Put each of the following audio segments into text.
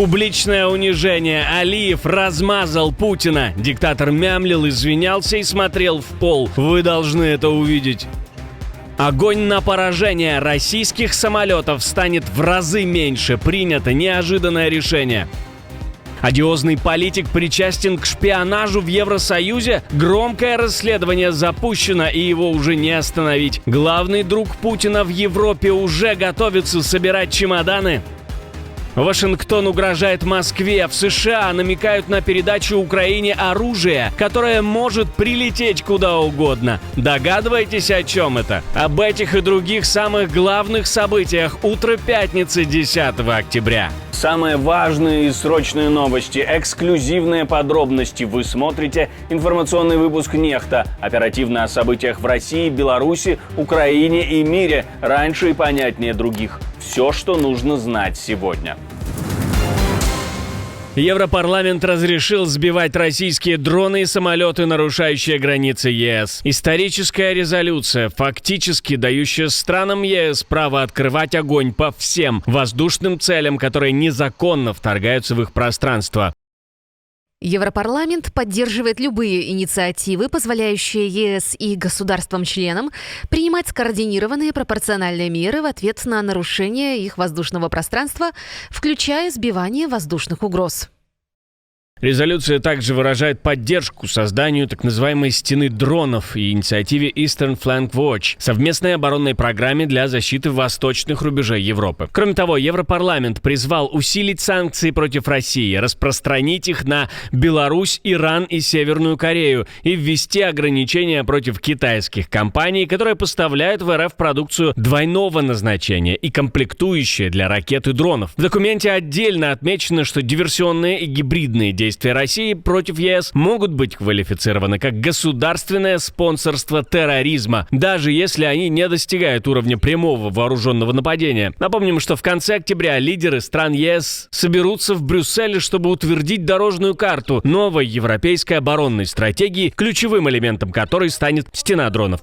Публичное унижение. Алиев размазал Путина. Диктатор мямлил, извинялся и смотрел в пол. Вы должны это увидеть. Огонь на поражение российских самолетов станет в разы меньше. Принято неожиданное решение. Одиозный политик причастен к шпионажу в Евросоюзе? Громкое расследование запущено, и его уже не остановить. Главный друг Путина в Европе уже готовится собирать чемоданы. Вашингтон угрожает Москве, в США намекают на передачу Украине оружия, которое может прилететь куда угодно. Догадываетесь, о чем это? Об этих и других самых главных событиях утро пятницы 10 октября. Самые важные и срочные новости, эксклюзивные подробности. Вы смотрите информационный выпуск «Нехта». Оперативно о событиях в России, Беларуси, Украине и мире. Раньше и понятнее других. Все, что нужно знать сегодня. Европарламент разрешил сбивать российские дроны и самолеты, нарушающие границы ЕС. Историческая резолюция, фактически дающая странам ЕС право открывать огонь по всем воздушным целям, которые незаконно вторгаются в их пространство. Европарламент поддерживает любые инициативы, позволяющие ЕС и государствам-членам принимать скоординированные пропорциональные меры в ответ на нарушение их воздушного пространства, включая сбивание воздушных угроз. Резолюция также выражает поддержку созданию так называемой «стены дронов» и инициативе Eastern Flank Watch, совместной оборонной программе для защиты восточных рубежей Европы. Кроме того, Европарламент призвал усилить санкции против России, распространить их на Беларусь, Иран и Северную Корею и ввести ограничения против китайских компаний, которые поставляют в РФ продукцию двойного назначения и комплектующие для ракет и дронов. В документе отдельно отмечено, что диверсионные и гибридные действия России против ЕС могут быть квалифицированы как государственное спонсорство терроризма, даже если они не достигают уровня прямого вооруженного нападения. Напомним, что в конце октября лидеры стран ЕС соберутся в Брюсселе, чтобы утвердить дорожную карту новой европейской оборонной стратегии, ключевым элементом которой станет стена дронов.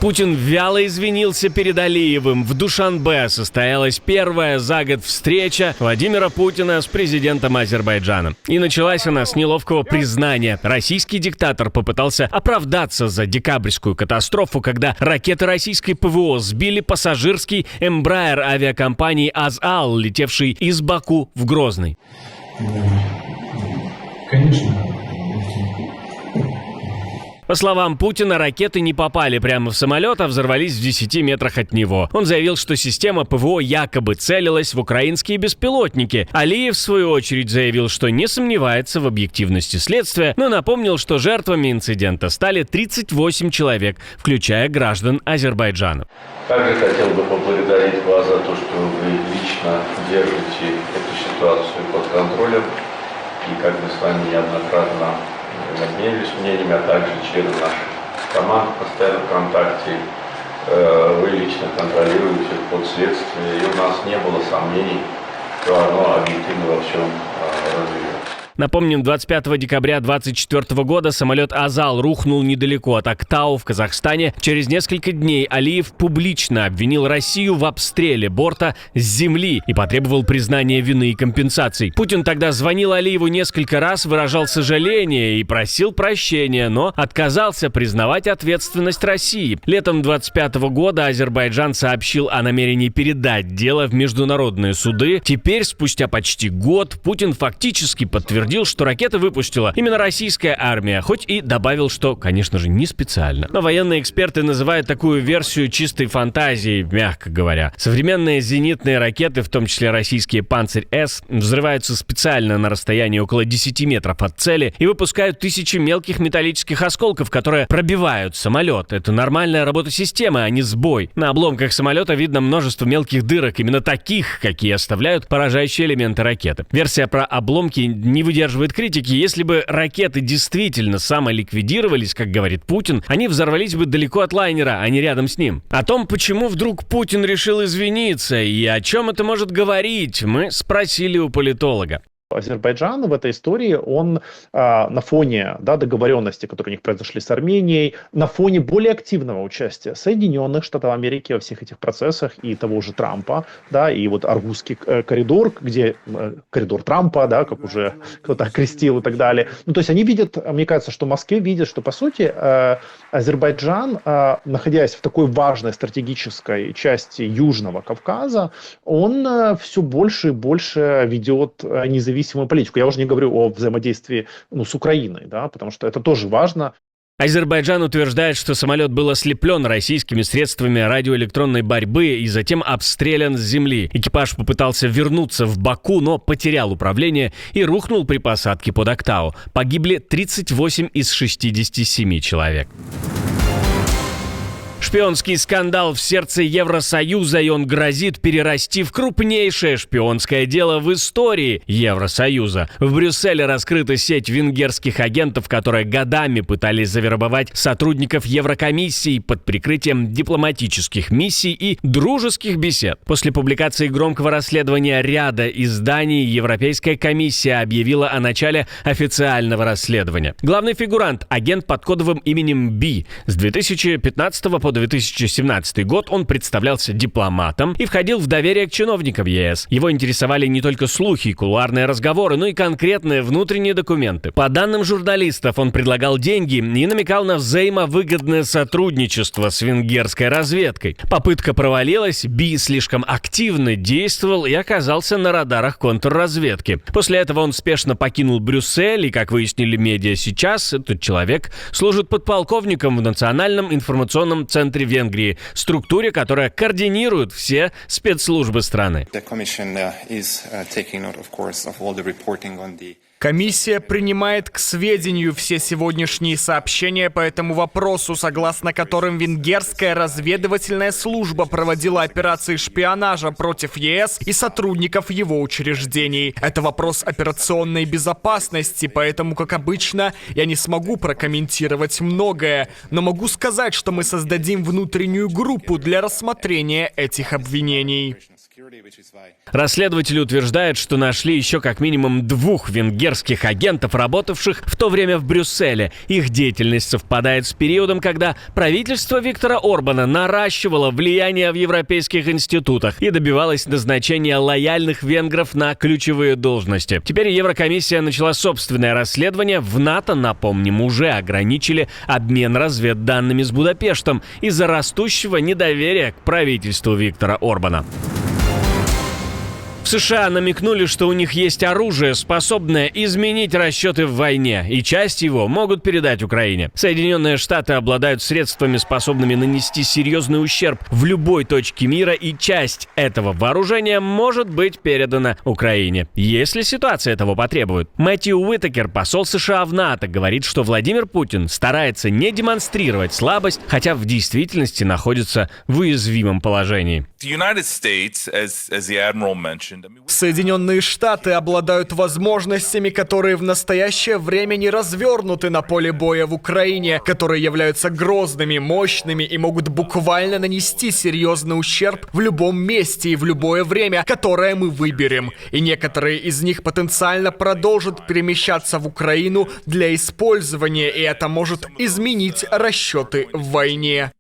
Путин вяло извинился перед Алиевым. В Душанбе состоялась первая за год встреча Владимира Путина с президентом Азербайджана. И началась она с неловкого признания. Российский диктатор попытался оправдаться за декабрьскую катастрофу, когда ракеты российской ПВО сбили пассажирский Embraer авиакомпании «Аз-Ал», летевший из Баку в Грозный. Конечно. По словам Путина, ракеты не попали прямо в самолет, а взорвались в 10 метрах от него. Он заявил, что система ПВО якобы целилась в украинские беспилотники. Алиев, в свою очередь, заявил, что не сомневается в объективности следствия, но напомнил, что жертвами инцидента стали 38 человек, включая граждан Азербайджана. Также хотел бы поблагодарить вас за то, что вы лично держите эту ситуацию под контролем. И как мы с вами неоднократно обменялись мнениями, а также члены наших команд постоянно в контакте. Вы лично контролируете ход следствия, и у нас не было сомнений, что оно объективно во всем развивается. Напомним, 25 декабря 2024 года самолет «Азал» рухнул недалеко от Актау в Казахстане. Через несколько дней Алиев публично обвинил Россию в обстреле борта с земли и потребовал признания вины и компенсаций. Путин тогда звонил Алиеву несколько раз, выражал сожаление и просил прощения, но отказался признавать ответственность России. Летом 25 года Азербайджан сообщил о намерении передать дело в международные суды. Теперь, спустя почти год, Путин фактически подтвердил, что ракеты выпустила именно российская армия, хоть и добавил, что, конечно же, не специально. Но военные эксперты называют такую версию чистой фантазией, мягко говоря. Современные зенитные ракеты, в том числе российские «Панцирь-С», взрываются специально на расстоянии около 10 метров от цели и выпускают тысячи мелких металлических осколков, которые пробивают самолет. Это нормальная работа системы, а не сбой. На обломках самолета видно множество мелких дырок, именно таких, какие оставляют поражающие элементы ракеты. Версия про обломки не выдерживает критики. Если бы ракеты действительно самоликвидировались, как говорит Путин, они взорвались бы далеко от лайнера, а не рядом с ним. О том, почему вдруг Путин решил извиниться и о чем это может говорить, мы спросили у политолога. Азербайджан в этой истории, он на фоне договоренностей, которые у них произошли с Арменией, на фоне более активного участия Соединенных Штатов Америки во всех этих процессах и того же Трампа, и вот Аргузский коридор, где коридор Трампа, как уже кто-то окрестил и так далее. То есть они видят, мне кажется, что в Москве видят, что, по сути, Азербайджан, находясь в такой важной стратегической части Южного Кавказа, он все больше и больше ведет независимую политику. Я уже не говорю о взаимодействии с Украиной, потому что это тоже важно. Азербайджан утверждает, что самолет был ослеплен российскими средствами радиоэлектронной борьбы и затем обстрелян с земли. Экипаж попытался вернуться в Баку, но потерял управление и рухнул при посадке под Актау. Погибли 38 из 67 человек. Шпионский скандал в сердце Евросоюза, и он грозит перерасти в крупнейшее шпионское дело в истории Евросоюза. В Брюсселе раскрыта сеть венгерских агентов, которые годами пытались завербовать сотрудников Еврокомиссии под прикрытием дипломатических миссий и дружеских бесед. После публикации громкого расследования ряда изданий Европейская комиссия объявила о начале официального расследования. Главный фигурант – агент под кодовым именем Би. С 2015 по 2017 год он представлялся дипломатом и входил в доверие к чиновникам ЕС. Его интересовали не только слухи и кулуарные разговоры, но и конкретные внутренние документы. По данным журналистов, он предлагал деньги и намекал на взаимовыгодное сотрудничество с венгерской разведкой. Попытка провалилась, Би слишком активно действовал и оказался на радарах контрразведки. После этого он спешно покинул Брюссель, и, как выяснили медиа сейчас, этот человек служит подполковником в Национальном информационном центре Венгрии, структуре, которая координирует все спецслужбы страны. Комиссия принимает к сведению все сегодняшние сообщения по этому вопросу, согласно которым венгерская разведывательная служба проводила операции шпионажа против ЕС и сотрудников его учреждений. Это вопрос операционной безопасности, поэтому, как обычно, я не смогу прокомментировать многое, но могу сказать, что мы создадим внутреннюю группу для рассмотрения этих обвинений. Расследователи утверждают, что нашли еще как минимум 2 венгерских агентов, работавших в то время в Брюсселе. Их деятельность совпадает с периодом, когда правительство Виктора Орбана наращивало влияние в европейских институтах и добивалось назначения лояльных венгров на ключевые должности. Теперь Еврокомиссия начала собственное расследование. В НАТО, напомним, уже ограничили обмен разведданными с Будапештом из-за растущего недоверия к правительству Виктора Орбана. В США намекнули, что у них есть оружие, способное изменить расчеты в войне, и часть его могут передать Украине. Соединенные Штаты обладают средствами, способными нанести серьезный ущерб в любой точке мира, и часть этого вооружения может быть передана Украине, если ситуация того потребует. Мэтью Уитакер, посол США в НАТО, говорит, что Владимир Путин старается не демонстрировать слабость, хотя в действительности находится в уязвимом положении. Соединенные Штаты обладают возможностями, которые в настоящее время не развернуты на поле боя в Украине, которые являются грозными, мощными и могут буквально нанести серьезный ущерб в любом месте и в любое время, которое мы выберем. И некоторые из них потенциально продолжат перемещаться в Украину для использования, и это может изменить расчеты в войне.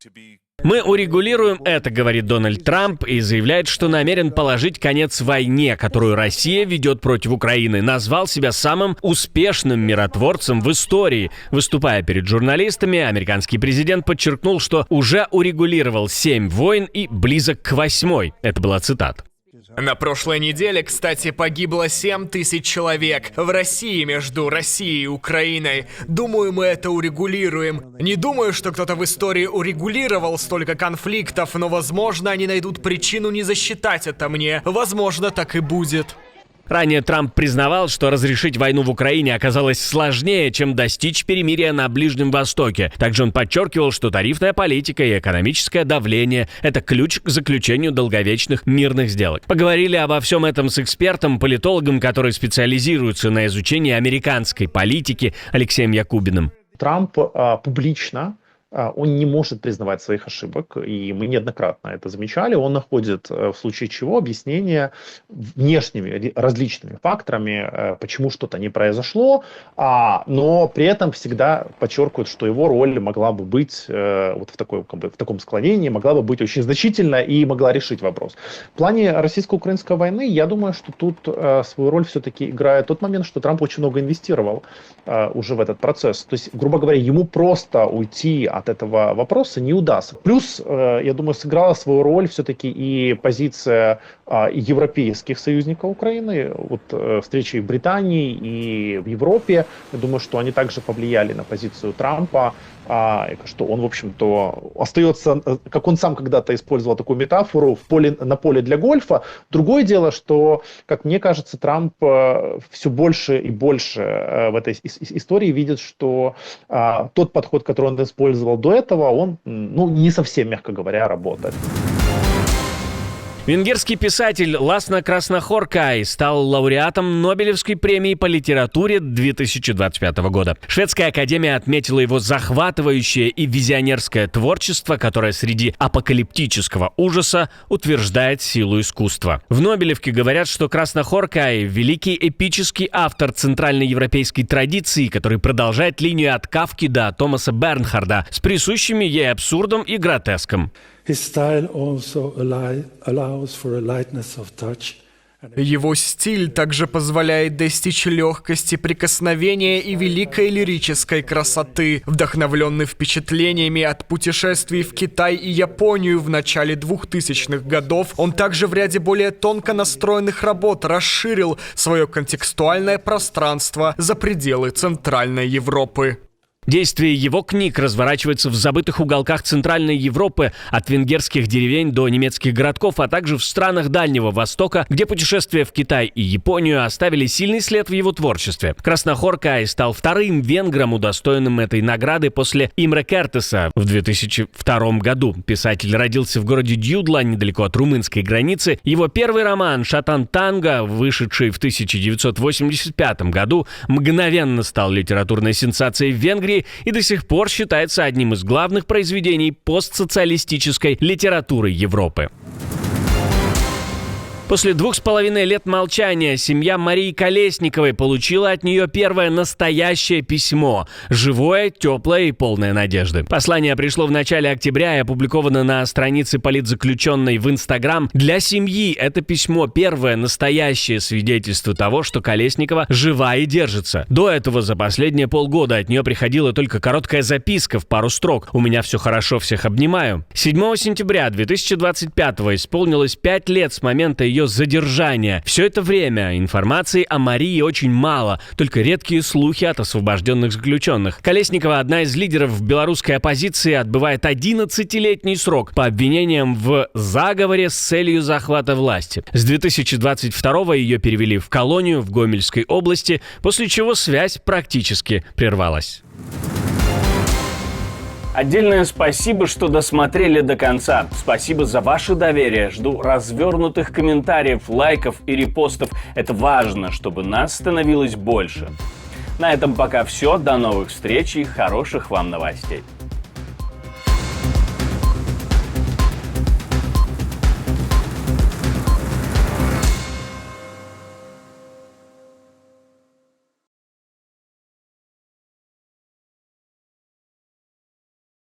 «Мы урегулируем это», — говорит Дональд Трамп, и заявляет, что намерен положить конец войне, которую Россия ведет против Украины. Назвал себя самым успешным миротворцем в истории. Выступая перед журналистами, американский президент подчеркнул, что уже урегулировал 7 войн и близок к 8-й. Это была цитата. На прошлой неделе, кстати, погибло 7000 человек в России между Россией и Украиной. Думаю, мы это урегулируем. Не думаю, что кто-то в истории урегулировал столько конфликтов, но, возможно, они найдут причину не засчитать это мне. Возможно, так и будет. Ранее Трамп признавал, что разрешить войну в Украине оказалось сложнее, чем достичь перемирия на Ближнем Востоке. Также он подчеркивал, что тарифная политика и экономическое давление – это ключ к заключению долговечных мирных сделок. Поговорили обо всем этом с экспертом, политологом, который специализируется на изучении американской политики, Алексеем Якубиным. Трамп публично он не может признавать своих ошибок, и мы неоднократно это замечали. Он находит, в случае чего, объяснение внешними различными факторами, почему что-то не произошло, но при этом всегда подчеркивает, что его роль могла бы быть вот в таком склонении, могла бы быть очень значительна и могла решить вопрос. В плане российско-украинской войны, я думаю, что тут свою роль все-таки играет тот момент, что Трамп очень много инвестировал уже в этот процесс. То есть, грубо говоря, ему просто уйти от этого вопроса не удастся. Плюс, я думаю, сыграла свою роль все-таки и позиция европейских союзников Украины, вот встречи в Британии и в Европе. Я думаю, что они также повлияли на позицию Трампа, что он, в общем-то, остается, как он сам когда-то использовал такую метафору, на поле для гольфа. Другое дело, что, как мне кажется, Трамп все больше и больше в этой истории видит, что тот подход, который он использовал до этого, он не совсем, мягко говоря, работает. Венгерский писатель Ласна Краснохоркай стал лауреатом Нобелевской премии по литературе 2025 года. Шведская академия отметила его захватывающее и визионерское творчество, которое среди апокалиптического ужаса утверждает силу искусства. В Нобелевке говорят, что Краснохоркай – великий эпический автор центральноевропейской традиции, который продолжает линию от Кафки до Томаса Бернхарда с присущими ей абсурдом и гротеском. His style also allows for a lightness of touch. Его стиль также позволяет достичь легкости прикосновения и великой лирической красоты. Вдохновленный впечатлениями от путешествий в Китай и Японию в начале 2000-х годов, он также в ряде более тонко настроенных работ расширил свое контекстуальное пространство за пределы Центральной Европы. Действие его книг разворачивается в забытых уголках Центральной Европы, от венгерских деревень до немецких городков, а также в странах Дальнего Востока, где путешествия в Китай и Японию оставили сильный след в его творчестве. Краснохоркай стал вторым венгром, удостоенным этой награды после Имре Кертеса в 2002 году. Писатель родился в городе Дьюдла, недалеко от румынской границы. Его первый роман «Шатан Танго», вышедший в 1985 году, мгновенно стал литературной сенсацией в Венгрии и до сих пор считается одним из главных произведений постсоциалистической литературы Европы. После 2,5 лет молчания семья Марии Колесниковой получила от нее первое настоящее письмо. Живое, теплое и полное надежды. Послание пришло в начале октября и опубликовано на странице политзаключенной в Инстаграм. Для семьи это письмо первое настоящее свидетельство того, что Колесникова жива и держится. До этого за последние полгода от нее приходила только короткая записка в пару строк: «У меня все хорошо, всех обнимаю». 7 сентября 2025 исполнилось 5 лет с момента ее задержания. Все это время информации о Марии очень мало, только редкие слухи от освобожденных заключенных. Колесникова, одна из лидеров белорусской оппозиции, отбывает 11-летний срок по обвинениям в заговоре с целью захвата власти. С 2022 ее перевели в колонию в Гомельской области, после чего связь практически прервалась. Отдельное спасибо, что досмотрели до конца. Спасибо за ваше доверие. Жду развернутых комментариев, лайков и репостов. Это важно, чтобы нас становилось больше. На этом пока все. До новых встреч и хороших вам новостей.